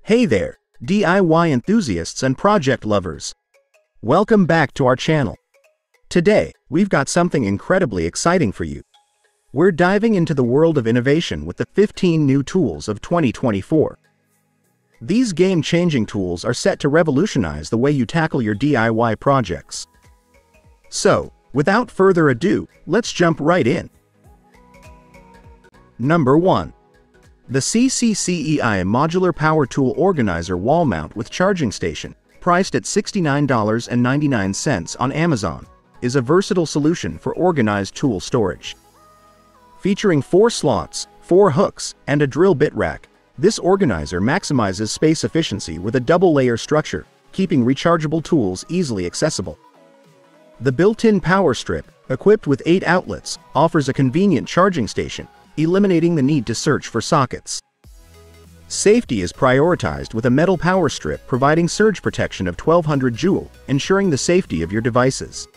Hey there, DIY enthusiasts and project lovers. Welcome back to our channel. Today, we've got something incredibly exciting for you. We're diving into the world of innovation with the 15 new tools of 2024. These game-changing tools are set to revolutionize the way you tackle your DIY projects. So, without further ado, let's jump right in. Number 1. The CCCI Modular Power Tool Organizer Wall Mount with Charging Station, priced at $69.99 on Amazon, is a versatile solution for organized tool storage. Featuring 4 slots, 4 hooks, and a drill bit rack, this organizer maximizes space efficiency with a double-layer structure, keeping rechargeable tools easily accessible. The built-in power strip, equipped with 8 outlets, offers a convenient charging station, eliminating the need to search for sockets. Safety is prioritized with a metal power strip providing surge protection of 1200 joule, ensuring the safety of your devices.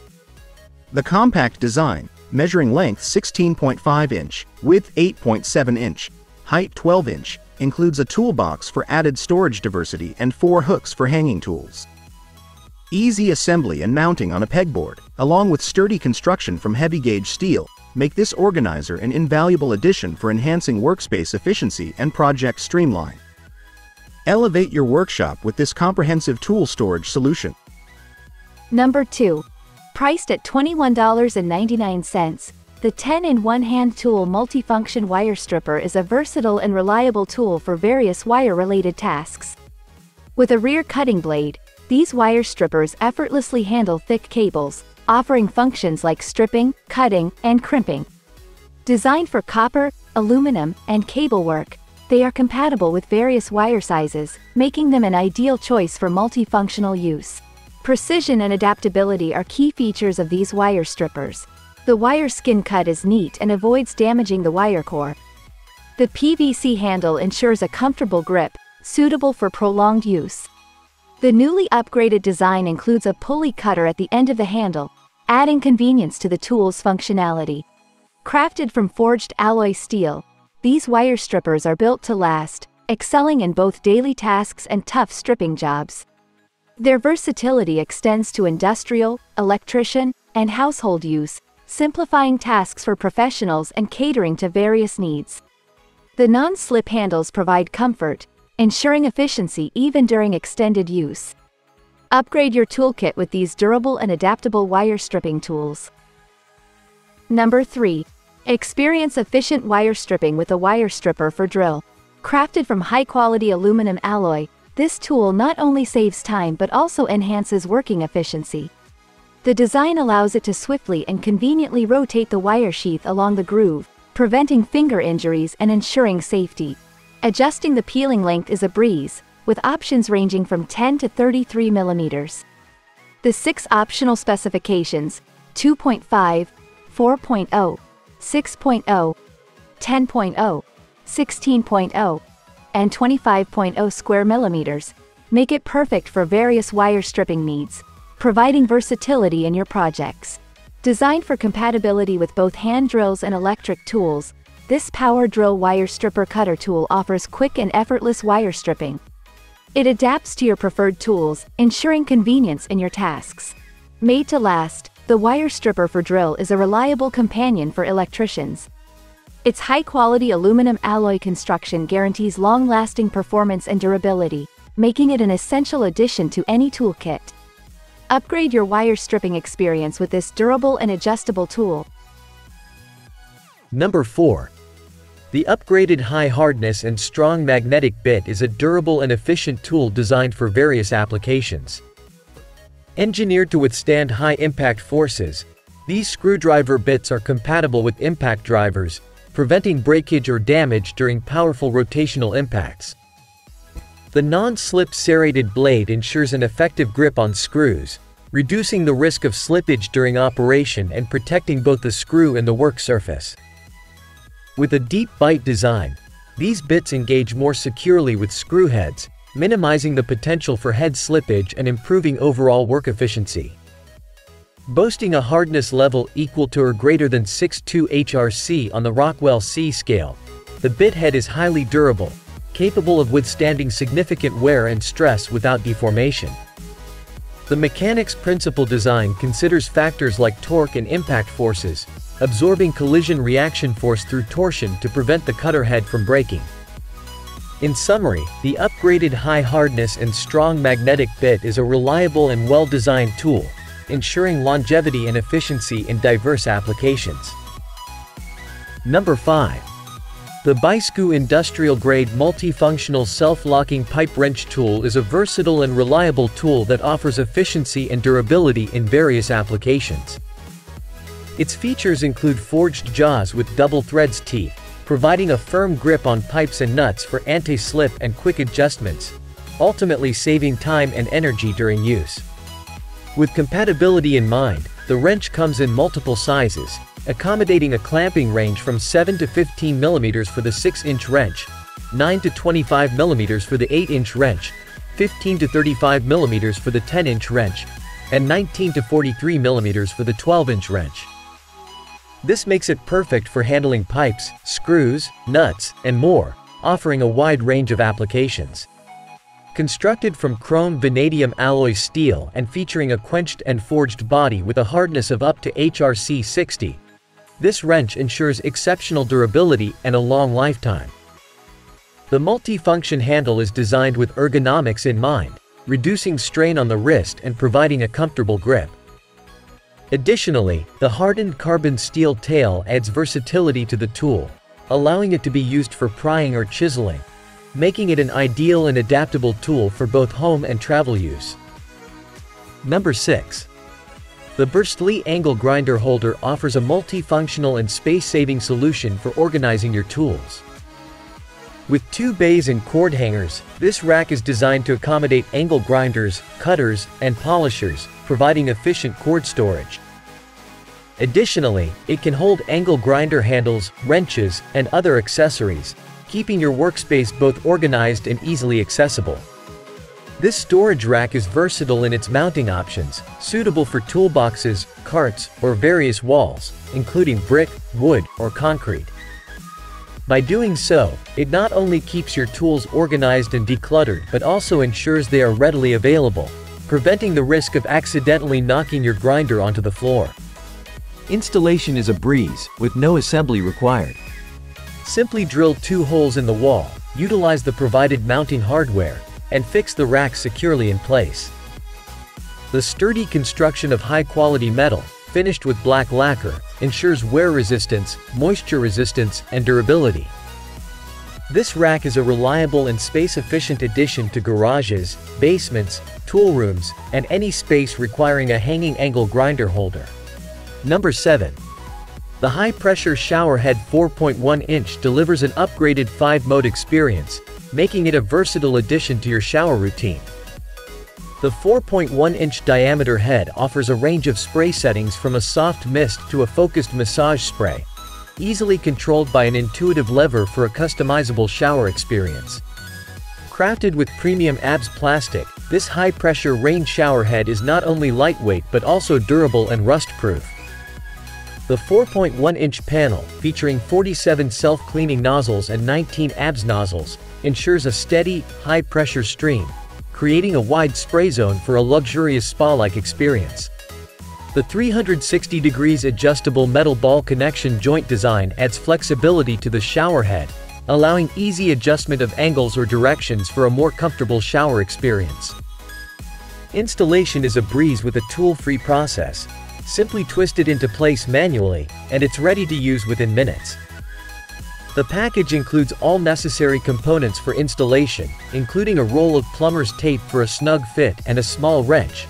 The compact design, measuring length 16.5 inch, width 8.7 inch, height 12 inch, includes a toolbox for added storage diversity and 4 hooks for hanging tools. Easy assembly and mounting on a pegboard, along with sturdy construction from heavy-gauge steel, make this organizer an invaluable addition for enhancing workspace efficiency and project streamline. Elevate your workshop with this comprehensive tool storage solution. Number 2. Priced at $21.99, the 10-in-1 hand tool MultiFunction wire stripper is a versatile and reliable tool for various wire-related tasks. With a rear cutting blade, these wire strippers effortlessly handle thick cables, offering functions like stripping, cutting, and crimping. Designed for copper, aluminum, and cable work, they are compatible with various wire sizes, making them an ideal choice for multifunctional use. Precision and adaptability are key features of these wire strippers. The wire skin cut is neat and avoids damaging the wire core. The PVC handle ensures a comfortable grip, suitable for prolonged use. The newly upgraded design includes a pulley cutter at the end of the handle, adding convenience to the tool's functionality. Crafted from forged alloy steel, these wire strippers are built to last, excelling in both daily tasks and tough stripping jobs. Their versatility extends to industrial, electrician, and household use, simplifying tasks for professionals and catering to various needs. The non-slip handles provide comfort, ensuring efficiency even during extended use. Upgrade your toolkit with these durable and adaptable wire stripping tools. Number 3. Experience efficient wire stripping with a wire stripper for drill. Crafted from high-quality aluminum alloy, this tool not only saves time but also enhances working efficiency. The design allows it to swiftly and conveniently rotate the wire sheath along the groove, preventing finger injuries and ensuring safety. Adjusting the peeling length is a breeze, with options ranging from 10 to 33 millimeters. The 6 optional specifications, 2.5, 4.0, 6.0, 10.0, 16.0, and 25.0 square millimeters, make it perfect for various wire stripping needs, providing versatility in your projects. Designed for compatibility with both hand drills and electric tools, this power drill wire stripper cutter tool offers quick and effortless wire stripping. It adapts to your preferred tools, ensuring convenience in your tasks. Made to last, the wire stripper for drill is a reliable companion for electricians. Its high-quality aluminum alloy construction guarantees long-lasting performance and durability, making it an essential addition to any toolkit. Upgrade your wire stripping experience with this durable and adjustable tool. Number 4. The upgraded high hardness and strong magnetic bit is a durable and efficient tool designed for various applications. Engineered to withstand high impact forces, these screwdriver bits are compatible with impact drivers, preventing breakage or damage during powerful rotational impacts. The non-slip serrated blade ensures an effective grip on screws, reducing the risk of slippage during operation and protecting both the screw and the work surface. With a deep bite design, these bits engage more securely with screw heads, minimizing the potential for head slippage and improving overall work efficiency. Boasting a hardness level equal to or greater than 6.2 HRC on the Rockwell C scale, the bit head is highly durable, capable of withstanding significant wear and stress without deformation. The mechanics principle design considers factors like torque and impact forces, absorbing collision reaction force through torsion to prevent the cutter head from breaking. In summary, the upgraded high hardness and strong magnetic bit is a reliable and well-designed tool, ensuring longevity and efficiency in diverse applications. Number 5. The Bisu industrial-grade multifunctional self-locking pipe wrench tool is a versatile and reliable tool that offers efficiency and durability in various applications. Its features include forged jaws with double threads teeth, providing a firm grip on pipes and nuts for anti-slip and quick adjustments, ultimately saving time and energy during use. With compatibility in mind, the wrench comes in multiple sizes, accommodating a clamping range from 7 to 15 mm for the 6-inch wrench, 9 to 25 mm for the 8-inch wrench, 15 to 35 mm for the 10-inch wrench, and 19 to 43 mm for the 12-inch wrench. This makes it perfect for handling pipes, screws, nuts, and more, offering a wide range of applications. Constructed from chrome vanadium alloy steel and featuring a quenched and forged body with a hardness of up to HRC 60, this wrench ensures exceptional durability and a long lifetime. The multifunction handle is designed with ergonomics in mind, reducing strain on the wrist and providing a comfortable grip. Additionally, the hardened carbon steel tail adds versatility to the tool, allowing it to be used for prying or chiseling, making it an ideal and adaptable tool for both home and travel use. Number 6. The Burstle angle grinder holder offers a multifunctional and space-saving solution for organizing your tools. With 2 bays and cord hangers, this rack is designed to accommodate angle grinders, cutters, and polishers, providing efficient cord storage. Additionally, it can hold angle grinder handles, wrenches, and other accessories, keeping your workspace both organized and easily accessible. This storage rack is versatile in its mounting options, suitable for toolboxes, carts, or various walls, including brick, wood, or concrete. By doing so, it not only keeps your tools organized and decluttered but also ensures they are readily available, preventing the risk of accidentally knocking your grinder onto the floor. Installation is a breeze, with no assembly required. Simply drill 2 holes in the wall, utilize the provided mounting hardware, and fix the rack securely in place. The sturdy construction of high-quality metal, finished with black lacquer, ensures wear resistance, moisture resistance, and durability. This rack is a reliable and space-efficient addition to garages, basements, tool rooms, and any space requiring a hanging angle grinder holder. Number 7. The high-pressure shower head 4.1-inch delivers an upgraded 5-mode experience, making it a versatile addition to your shower routine. The 4.1-inch diameter head offers a range of spray settings from a soft mist to a focused massage spray, easily controlled by an intuitive lever for a customizable shower experience. Crafted with premium ABS plastic, this high-pressure rain shower head is not only lightweight but also durable and rust-proof. The 4.1-inch panel, featuring 47 self-cleaning nozzles and 19 ABS nozzles, ensures a steady, high-pressure stream, creating a wide spray zone for a luxurious spa-like experience. The 360 degrees adjustable metal ball connection joint design adds flexibility to the shower head, allowing easy adjustment of angles or directions for a more comfortable shower experience. Installation is a breeze with a tool-free process. Simply twist it into place manually, and it's ready to use within minutes. The package includes all necessary components for installation, including a roll of plumber's tape for a snug fit and a small wrench,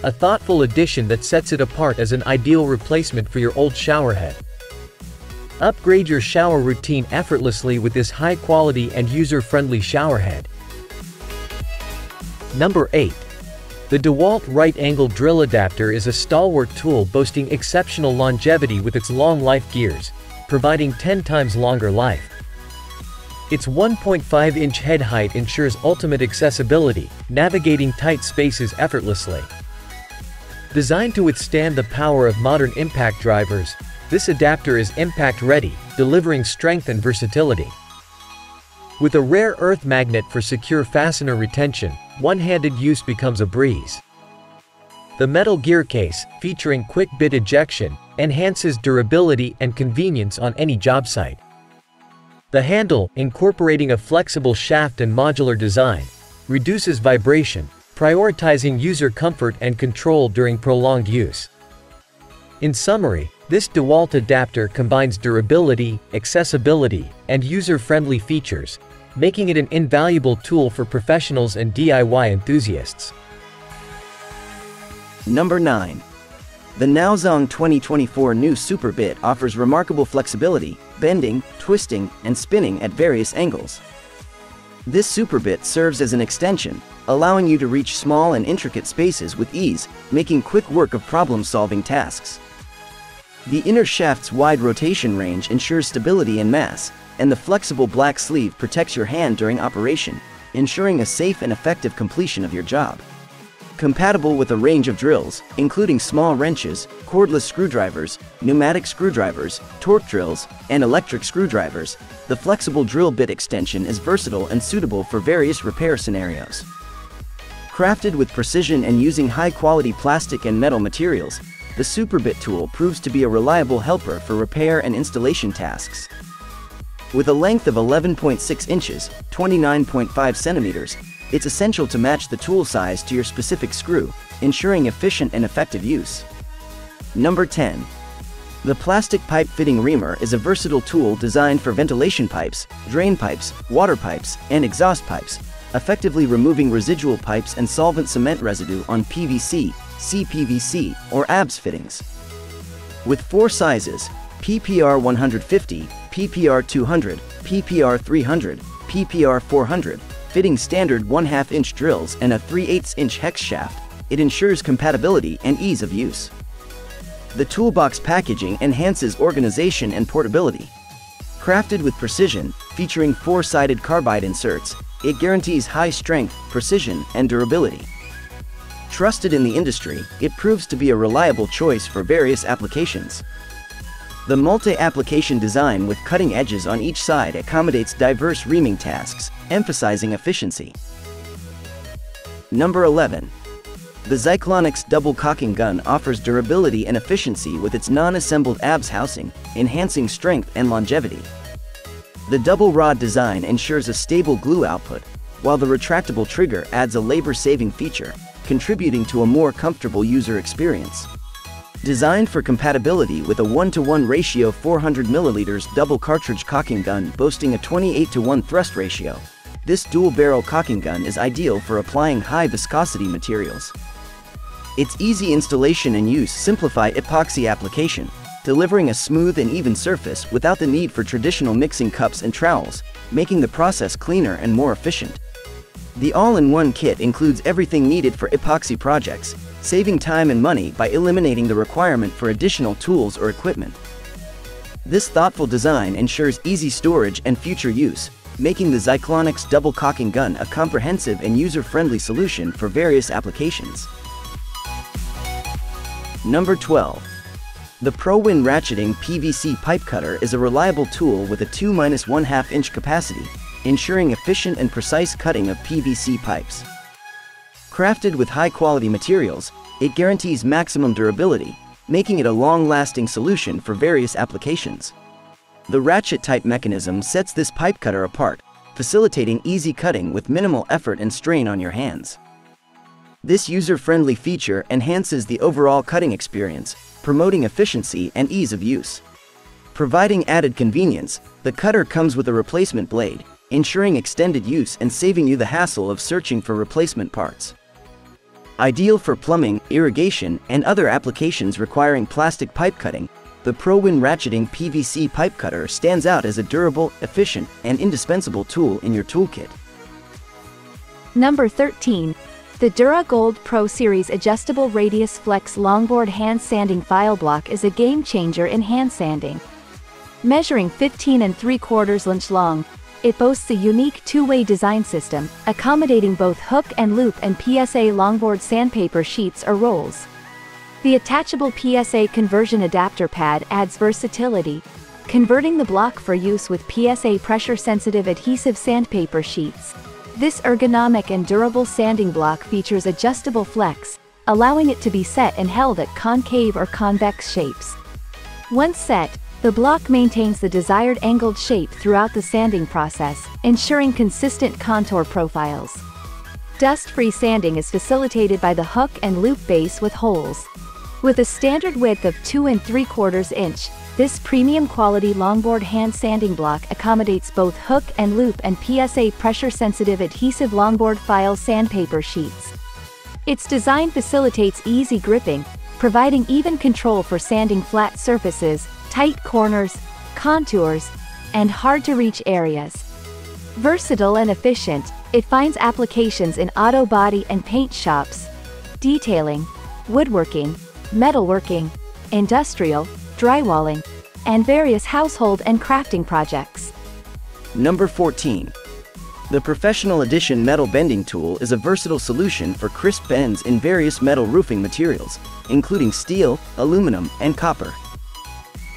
a thoughtful addition that sets it apart as an ideal replacement for your old shower head. Upgrade your shower routine effortlessly with this high-quality and user-friendly shower head. Number 8. The DeWalt right-angle drill adapter is a stalwart tool boasting exceptional longevity with its long-life gears, providing 10 times longer life. Its 1.5-inch head height ensures ultimate accessibility, navigating tight spaces effortlessly. Designed to withstand the power of modern impact drivers, this adapter is impact-ready, delivering strength and versatility. With a rare earth magnet for secure fastener retention, one-handed use becomes a breeze. The metal gear case, featuring quick bit ejection, enhances durability and convenience on any job site. The handle, incorporating a flexible shaft and modular design, reduces vibration, prioritizing user comfort and control during prolonged use. In summary, this DeWalt adapter combines durability, accessibility, and user-friendly features, making it an invaluable tool for professionals and DIY enthusiasts. Number 9. The NAONG 2024 new Super Bit offers remarkable flexibility, bending, twisting, and spinning at various angles. This Super Bit serves as an extension, allowing you to reach small and intricate spaces with ease, making quick work of problem-solving tasks. The inner shaft's wide rotation range ensures stability and mass, and the flexible black sleeve protects your hand during operation, ensuring a safe and effective completion of your job. Compatible with a range of drills, including small wrenches, cordless screwdrivers, pneumatic screwdrivers, torque drills, and electric screwdrivers, the flexible drill bit extension is versatile and suitable for various repair scenarios. Crafted with precision and using high-quality plastic and metal materials, the Super Bit tool proves to be a reliable helper for repair and installation tasks. With a length of 11.6 inches, 29.5 centimeters, it's essential to match the tool size to your specific screw, ensuring efficient and effective use. Number 10. The plastic pipe fitting Reamer is a versatile tool designed for ventilation pipes, drain pipes, water pipes, and exhaust pipes, effectively removing residual pipes and solvent cement residue on PVC, CPVC, or ABS fittings. With 4 sizes, PPR 150, PPR 200, PPR 300, PPR 400, fitting standard 1/2 inch drills and a 3/8 inch hex shaft, it ensures compatibility and ease of use. The toolbox packaging enhances organization and portability. Crafted with precision, featuring 4-sided carbide inserts, it guarantees high strength, precision, and durability. Trusted in the industry, it proves to be a reliable choice for various applications. The multi-application design with cutting edges on each side accommodates diverse reaming tasks, emphasizing efficiency. Number 11. The Zyklonix double cocking gun offers durability and efficiency with its non-assembled ABS housing, enhancing strength and longevity. The double rod design ensures a stable glue output, while the retractable trigger adds a labor-saving feature, contributing to a more comfortable user experience. Designed for compatibility with a 1:1 ratio 400 ml double cartridge cocking gun boasting a 28:1 thrust ratio, this dual-barrel cocking gun is ideal for applying high-viscosity materials. Its easy installation and use simplify epoxy application, delivering a smooth and even surface without the need for traditional mixing cups and trowels, making the process cleaner and more efficient. The all-in-one kit includes everything needed for epoxy projects, saving time and money by eliminating the requirement for additional tools or equipment. This thoughtful design ensures easy storage and future use, making the Zyklonix double cocking gun a comprehensive and user-friendly solution for various applications. Number 12. The Prowin Ratcheting PVC pipe cutter is a reliable tool with a 2-1/2 inch capacity, ensuring efficient and precise cutting of PVC pipes. Crafted with high-quality materials, it guarantees maximum durability, making it a long-lasting solution for various applications. The ratchet-type mechanism sets this pipe cutter apart, facilitating easy cutting with minimal effort and strain on your hands. This user-friendly feature enhances the overall cutting experience, promoting efficiency and ease of use. Providing added convenience, the cutter comes with a replacement blade, ensuring extended use and saving you the hassle of searching for replacement parts. Ideal for plumbing, irrigation, and other applications requiring plastic pipe cutting, the Prowin Ratcheting PVC pipe cutter stands out as a durable, efficient, and indispensable tool in your toolkit. Number 13. The Duragold Pro Series Adjustable Radius Flex Longboard Hand Sanding File Block is a game changer in hand sanding. Measuring 15 3/4 inch long, it boasts a unique two-way design system, accommodating both hook and loop and PSA longboard sandpaper sheets or rolls. The attachable PSA conversion adapter pad adds versatility, converting the block for use with PSA pressure-sensitive adhesive sandpaper sheets. This ergonomic and durable sanding block features adjustable flex, allowing it to be set and held at concave or convex shapes. Once set, the block maintains the desired angled shape throughout the sanding process, ensuring consistent contour profiles. Dust-free sanding is facilitated by the hook and loop base with holes. With a standard width of 2 3/4 inch, this premium quality longboard hand sanding block accommodates both hook and loop and PSA pressure-sensitive adhesive longboard file sandpaper sheets. Its design facilitates easy gripping, providing even control for sanding flat surfaces, tight corners, contours, and hard-to-reach areas. Versatile and efficient, it finds applications in auto body and paint shops, detailing, woodworking, metalworking, industrial, drywalling, and various household and crafting projects. Number 14. The Professional Edition Metal Bending Tool is a versatile solution for crisp bends in various metal roofing materials, including steel, aluminum, and copper.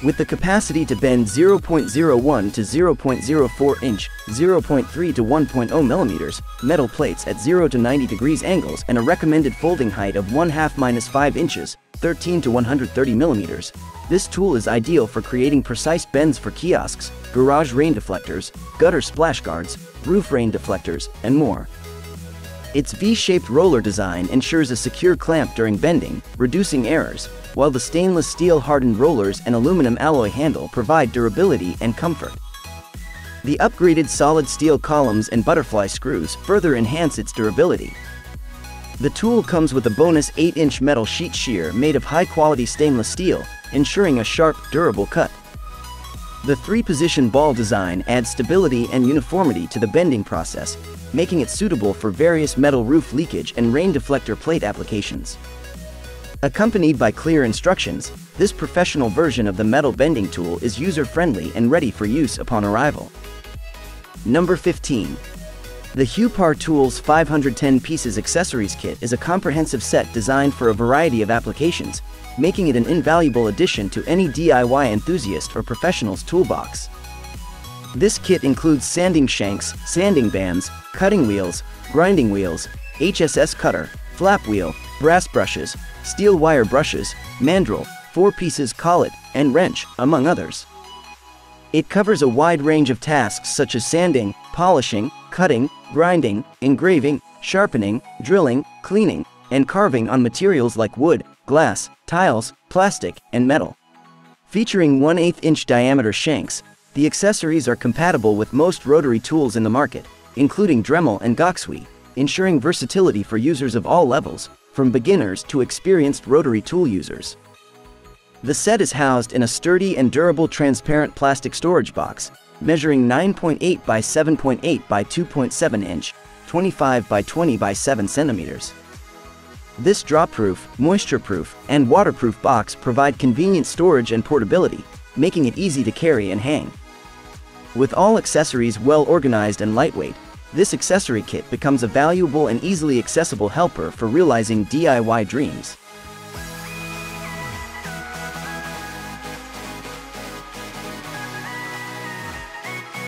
With the capacity to bend 0.01 to 0.04 inch, 0.3 to 1.0 millimeters, metal plates at 0 to 90 degrees angles and a recommended folding height of 1/2-5 inches, 13 to 130 millimeters, this tool is ideal for creating precise bends for kiosks, garage rain deflectors, gutter splash guards, roof rain deflectors, and more. Its V-shaped roller design ensures a secure clamp during bending, reducing errors, while the stainless steel hardened rollers and aluminum alloy handle provide durability and comfort. The upgraded solid steel columns and butterfly screws further enhance its durability. The tool comes with a bonus 8-inch metal sheet shear made of high-quality stainless steel, ensuring a sharp, durable cut. The 3-position ball design adds stability and uniformity to the bending process, making it suitable for various metal roof leakage and rain deflector plate applications. Accompanied by clear instructions, this professional version of the metal bending tool is user-friendly and ready for use upon arrival. Number 15. The HuPar Tools 510 Pieces Accessories Kit is a comprehensive set designed for a variety of applications, making it an invaluable addition to any DIY enthusiast or professional's toolbox. This kit includes sanding shanks, sanding bands, cutting wheels, grinding wheels, HSS cutter, flap wheel, brass brushes, steel wire brushes, mandrel, 4 pieces collet, and wrench, among others. It covers a wide range of tasks such as sanding, polishing, cutting, grinding, engraving, sharpening, drilling, cleaning, and carving on materials like wood, glass, tiles, plastic, and metal. Featuring 1/8 inch diameter shanks, the accessories are compatible with most rotary tools in the market, including Dremel and Goxwi, ensuring versatility for users of all levels, from beginners to experienced rotary tool users. The set is housed in a sturdy and durable transparent plastic storage box, measuring 9.8 by 7.8 by 2.7 inch, 25 by 20 by 7 centimeters. This drop-proof, moisture-proof, and waterproof box provide convenient storage and portability, making it easy to carry and hang. With all accessories well organized and lightweight, this accessory kit becomes a valuable and easily accessible helper for realizing DIY dreams.